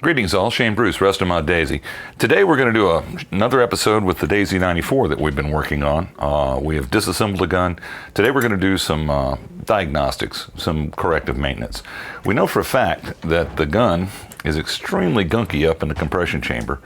Greetings all, Shane Bruce, Restomod Daisy. Today we're going to do another episode with the Daisy 94 that we've been working on. We have disassembled the gun. Today we're going to do some diagnostics, some corrective maintenance. We know for a fact that the gun is extremely gunky up in the compression chamber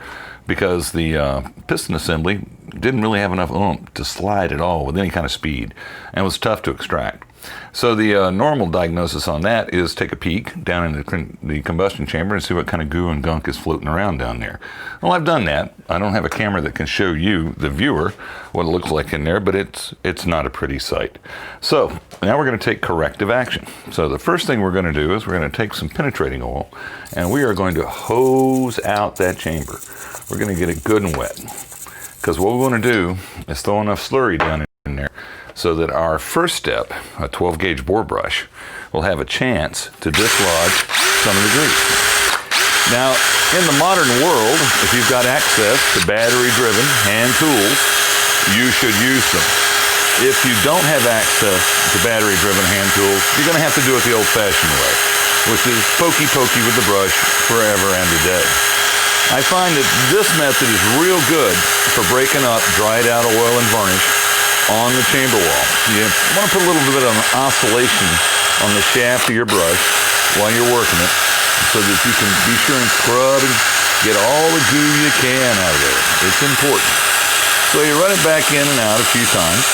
because the piston assembly didn't really have enough oomph to slide at all with any kind of speed and was tough to extract. So the normal diagnosis on that is take a peek down in the combustion chamber and see what kind of goo and gunk is floating around down there. Well, I've done that. I don't have a camera that can show you, the viewer, what it looks like in there, but it's not a pretty sight. So now we're going to take corrective action. So the first thing we're going to do is we're going to take some penetrating oil and we are going to hose out that chamber. We're going to get it good and wet because what we want to do is throw enough slurry down in there so that our first step, a 12 gauge bore brush, will have a chance to dislodge some of the grease. Now, in the modern world, if you've got access to battery-driven hand tools, you should use them. If you don't have access to battery-driven hand tools, you're going to have to do it the old-fashioned way, which is pokey-pokey with the brush forever and a day. I find that this method is real good for breaking up dried-out oil and varnish on the chamber wall. You want to put a little bit of an oscillation on the shaft of your brush while you're working it so that you can be sure and scrub and get all the goo you can out of there. It's important. So you run it back in and out a few times,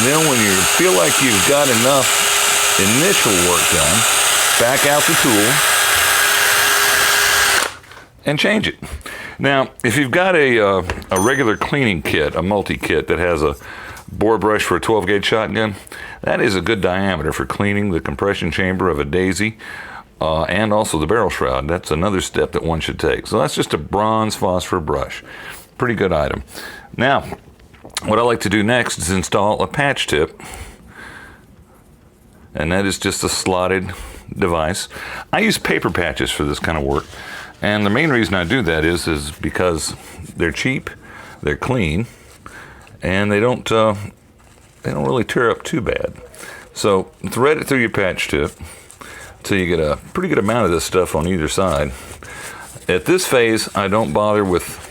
and then when you feel like you've got enough initial work done, back out the tool and change it. Now, if you've got a regular cleaning kit, a multi-kit that has a bore brush for a 12 gauge shotgun, that is a good diameter for cleaning the compression chamber of a Daisy and also the barrel shroud. That's another step that one should take. So that's just a bronze phosphor brush. Pretty good item. Now, what I like to do next is install a patch tip, and that is just a slotted device. I use paper patches for this kind of work, and the main reason I do that is because they're cheap, they're clean, and they don't really tear up too bad. So thread it through your patch tip until you get a pretty good amount of this stuff on either side. At this phase, I don't bother with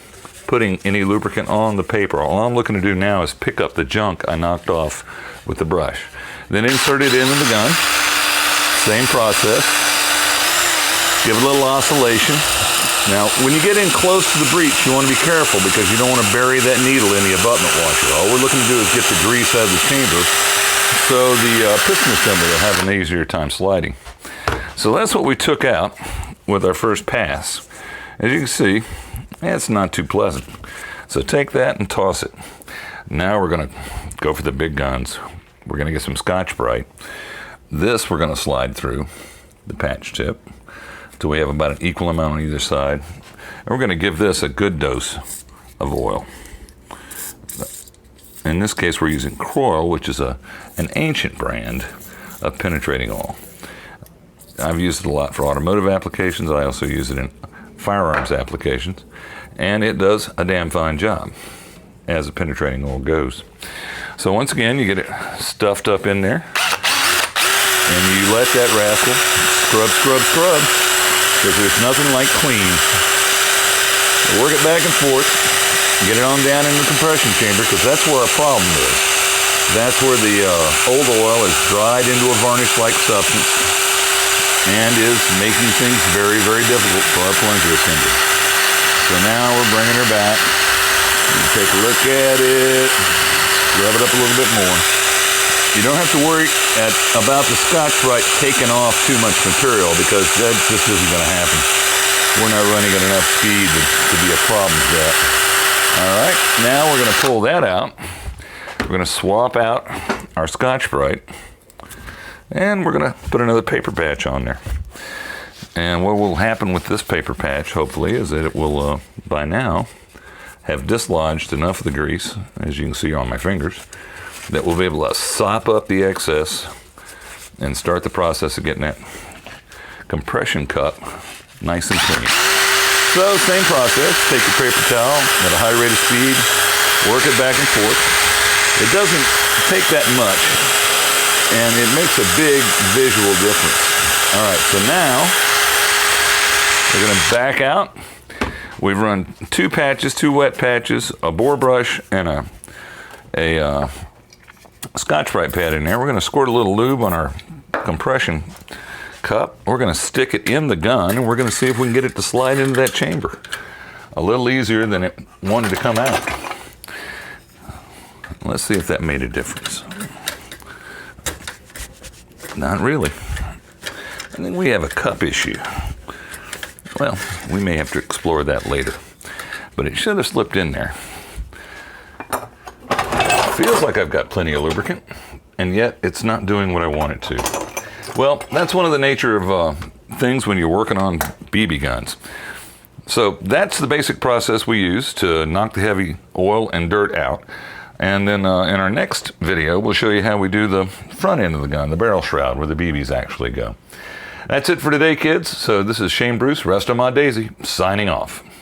putting any lubricant on the paper. All I'm looking to do now is pick up the junk I knocked off with the brush. Then insert it into the gun. Same process. Give it a little oscillation. Now, when you get in close to the breech, you want to be careful because you don't want to bury that needle in the abutment washer. All we're looking to do is get the grease out of the chamber so the piston assembly will have an easier time sliding. So that's what we took out with our first pass. As you can see, it's not too pleasant. So take that and toss it. Now we're going to go for the big guns. We're going to get some Scotch-Brite. This we're going to slide through the patch tip till we have about an equal amount on either side. And we're going to give this a good dose of oil. In this case, we're using Croyle, which is an ancient brand of penetrating oil. I've used it a lot for automotive applications. I also use it in firearms applications. And it does a damn fine job as a penetrating oil goes. So once again, you get it stuffed up in there. And you let that rascal scrub, scrub, scrub. Because there's nothing like clean. So work it back and forth, get it on down in the compression chamber, because that's where our problem is. That's where the old oil is dried into a varnish-like substance and is making things very, very difficult for our plunger assembly. So now we're bringing her back. Take a look at it, rub it up a little bit more. You don't have to worry about the Scotch-Brite taking off too much material because that just isn't going to happen. We're not running at enough speed to be a problem with that. All right, now we're going to pull that out. We're going to swap out our Scotch-Brite, and we're going to put another paper patch on there. And what will happen with this paper patch, hopefully, is that it will, by now, have dislodged enough of the grease, as you can see on my fingers, that we'll be able to sop up the excess and start the process of getting that compression cup nice and clean. So same process, take your paper towel at a high rate of speed, work it back and forth. It doesn't take that much, and it makes a big visual difference. All right, so now We're going to back out. We've run 2 patches, 2 wet patches, a bore brush, and a Scotch-Brite pad in there. We're going to squirt a little lube on our compression cup. We're going to stick it in the gun, and we're going to see if we can get it to slide into that chamber. A little easier than it wanted to come out. Let's see if that made a difference. Not really. I think we have a cup issue. Well, we may have to explore that later. But it should have slipped in there. Feels like I've got plenty of lubricant, and yet it's not doing what I want it to. Well, that's one of the nature of things when you're working on BB guns. So that's the basic process we use to knock the heavy oil and dirt out. And then in our next video, we'll show you how we do the front end of the gun, the barrel shroud, where the BBs actually go. That's it for today, kids. So this is Shane Bruce, Restomod Daisy, signing off.